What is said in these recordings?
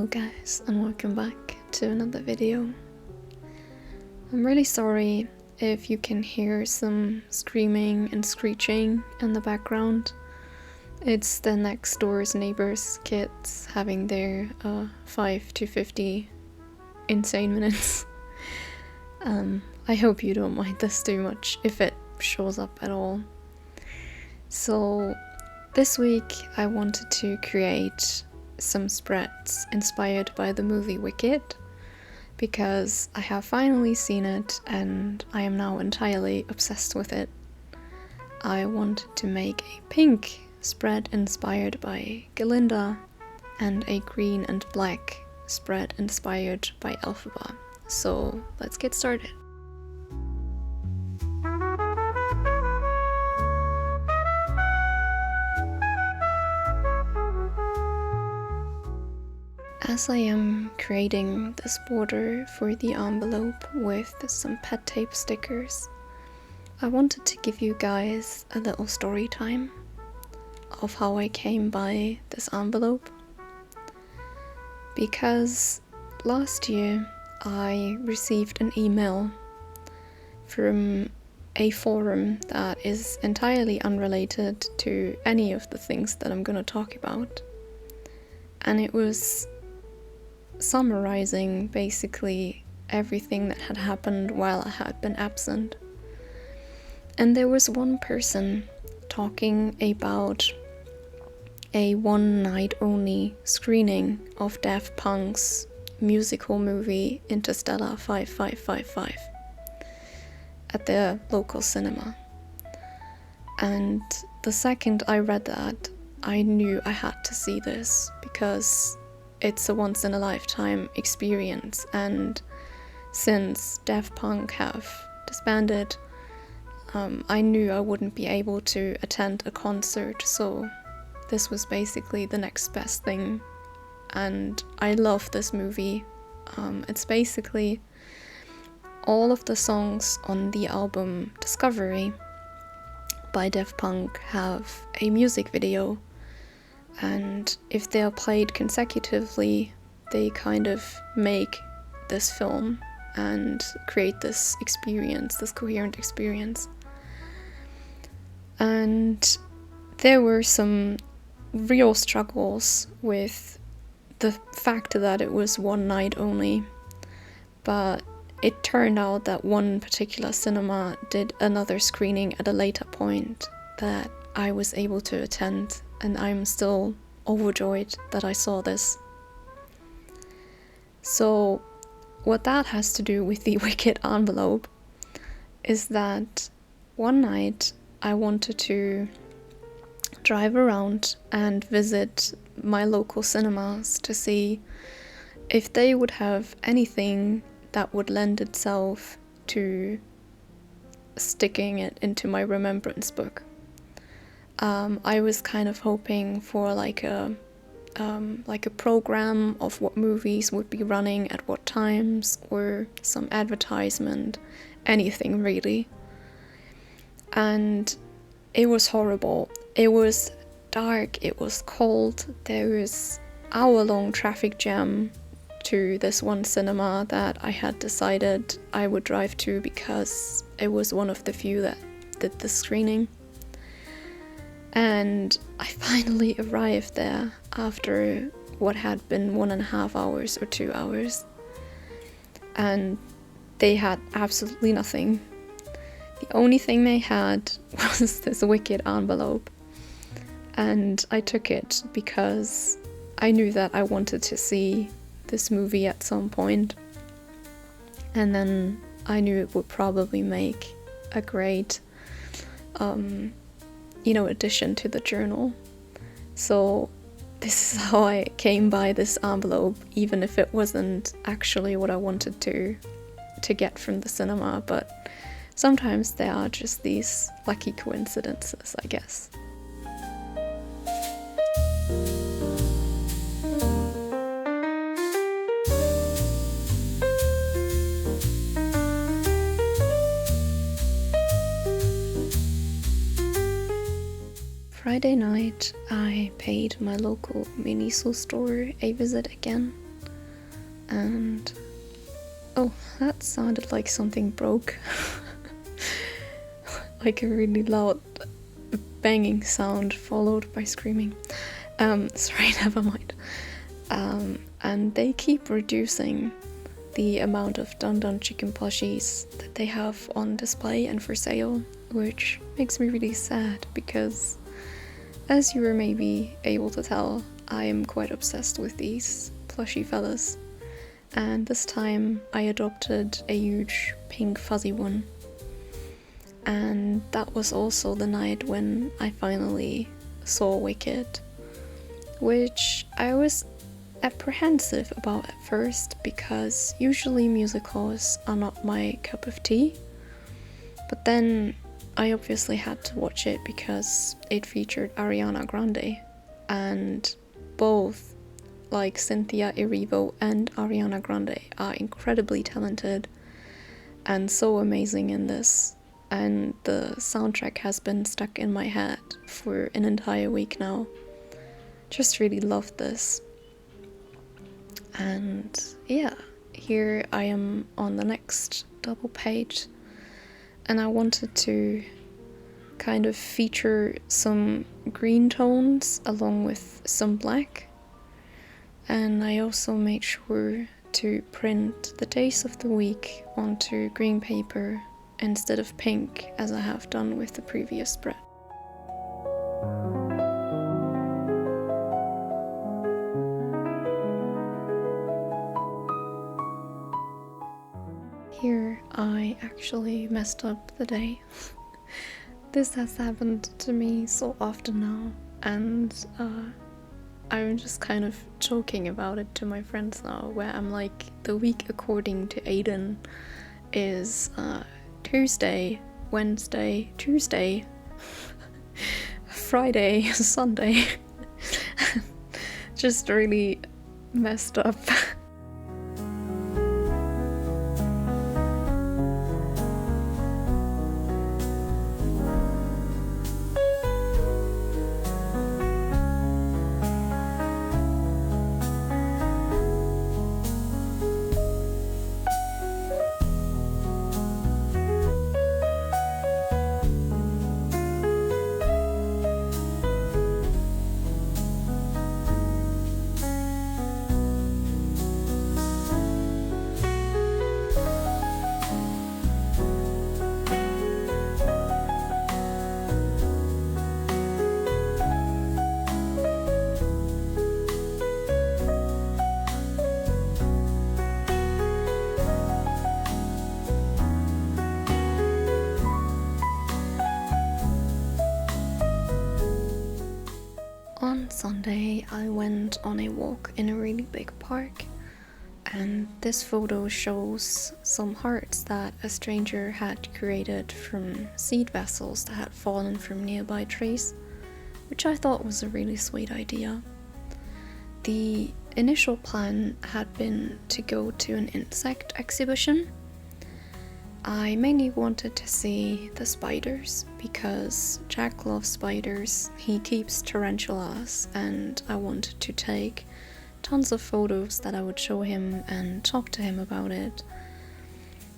Hello guys, and welcome back to another video. I'm really sorry if you can hear some screaming and screeching in the background. It's the next door's neighbors' kids having their 5 to 50 insane minutes. I hope you don't mind this too much if it shows up at all. So this week I wanted to create some spreads inspired by the movie Wicked, because I have finally seen it and I am now entirely obsessed with it. I wanted to make a pink spread inspired by Galinda and a green and black spread inspired by Elphaba. So let's get started. As I am creating this border for the envelope with some pet tape stickers, I wanted to give you guys a little story time of how I came by this envelope. Because last year I received an email from a forum that is entirely unrelated to any of the things that I'm going to talk about. And it was summarizing basically everything that had happened while I had been absent. And there was one person talking about a one-night only screening of Daft Punk's musical movie Interstellar 5555 at their local cinema. And the second I read that, I knew I had to see this because it's a once-in-a-lifetime experience, and since Daft Punk have disbanded, I knew I wouldn't be able to attend a concert, so this was basically the next best thing. And I love this movie. It's basically all of the songs on the album Discovery by Daft Punk have a music video. And if they are played consecutively, they kind of make this film and create this experience, this coherent experience. And there were some real struggles with the fact that it was one night only, but it turned out that one particular cinema did another screening at a later point that I was able to attend, and I'm still overjoyed that I saw this. So what that has to do with the Wicked envelope is that one night I wanted to drive around and visit my local cinemas to see if they would have anything that would lend itself to sticking it into my remembrance book. I was kind of hoping for like a program of what movies would be running at what times, or some advertisement, anything really. And it was horrible. It was dark, it was cold, there was hour-long traffic jam to this one cinema that I had decided I would drive to because it was one of the few that did the screening. And I finally arrived there after what had been 1.5 hours or 2 hours. And they had absolutely nothing. The only thing they had was this Wicked envelope. And I took it because I knew that I wanted to see this movie at some point. And then I knew it would probably make a great addition to the journal. So this is how I came by this envelope, even if it wasn't actually what I wanted to get from the cinema. But sometimes there are just these lucky coincidences, I guess. Friday night, I paid my local Miniso store a visit again, And oh, that sounded like something broke. Like a really loud banging sound followed by screaming. Sorry, never mind. And they keep reducing the amount of Dun Dun chicken plushies that they have on display and for sale, which makes me really sad because, as you were maybe able to tell, I am quite obsessed with these plushy fellas. And this time I adopted a huge pink fuzzy one. And that was also the night when I finally saw Wicked, which I was apprehensive about at first because usually musicals are not my cup of tea. But then I obviously had to watch it because it featured Ariana Grande, and both, like Cynthia Erivo and Ariana Grande, are incredibly talented and so amazing in this. And the soundtrack has been stuck in my head for an entire week now. Just really loved this. And yeah, here I am on the next double page, and I wanted to kind of feature some green tones along with some black. And I also made sure to print the days of the week onto green paper instead of pink, as I have done with the previous spread. Here I actually messed up the day. This has happened to me so often now, and I'm just kind of joking about it to my friends now, where I'm like, the week according to Aiden is Tuesday, Wednesday, Tuesday, Friday, Sunday. Just really messed up. On Sunday, I went on a walk in a really big park, and this photo shows some hearts that a stranger had created from seed vessels that had fallen from nearby trees, which I thought was a really sweet idea. The initial plan had been to go to an insect exhibition. I mainly wanted to see the spiders because Jack loves spiders, he keeps tarantulas, and I wanted to take tons of photos that I would show him and talk to him about it.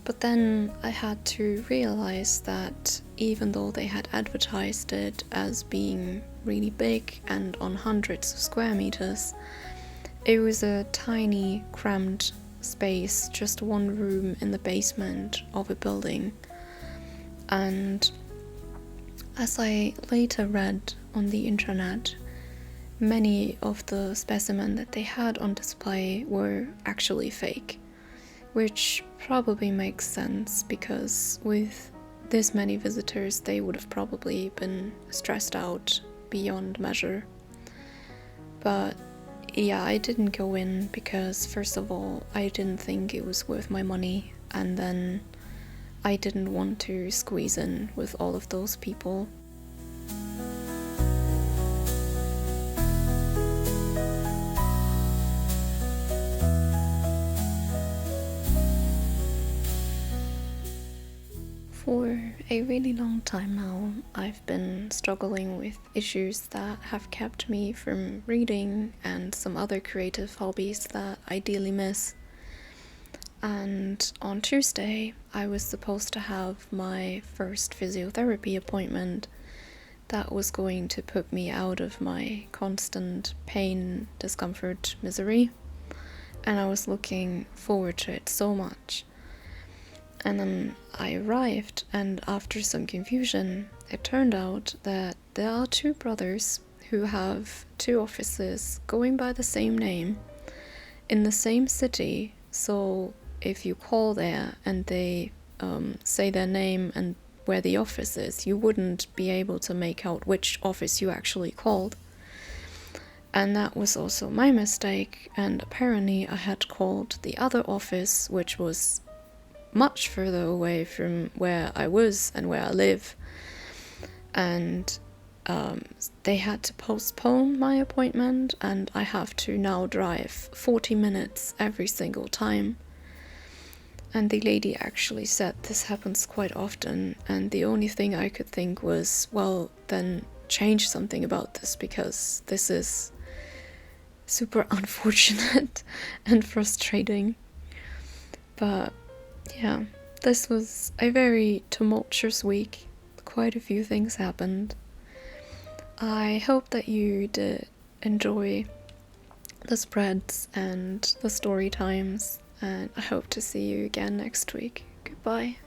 But then I had to realize that even though they had advertised it as being really big and on hundreds of square meters, it was a tiny, cramped space, just one room in the basement of a building. And as I later read on the internet, many of the specimens that they had on display were actually fake, which probably makes sense because with this many visitors they would have probably been stressed out beyond measure. But yeah, I didn't go in because, first of all, I didn't think it was worth my money, and then I didn't want to squeeze in with all of those people. For a really long time now, I've been struggling with issues that have kept me from reading and some other creative hobbies that I dearly miss. And on Tuesday, I was supposed to have my first physiotherapy appointment that was going to put me out of my constant pain, discomfort, misery. And I was looking forward to it so much. And then I arrived, and after some confusion, it turned out that there are two brothers who have two offices going by the same name in the same city. So if you call there and they say their name and where the office is, you wouldn't be able to make out which office you actually called. And that was also my mistake, and apparently I had called the other office, which was much further away from where I was and where I live. And they had to postpone my appointment, and I have to now drive 40 minutes every single time. And the lady actually said this happens quite often, and the only thing I could think was, well, then change something about this, because this is super unfortunate and frustrating. But yeah, this was a very tumultuous week. Quite a few things happened. I hope that you did enjoy the spreads and the story times, and I hope to see you again next week. Goodbye.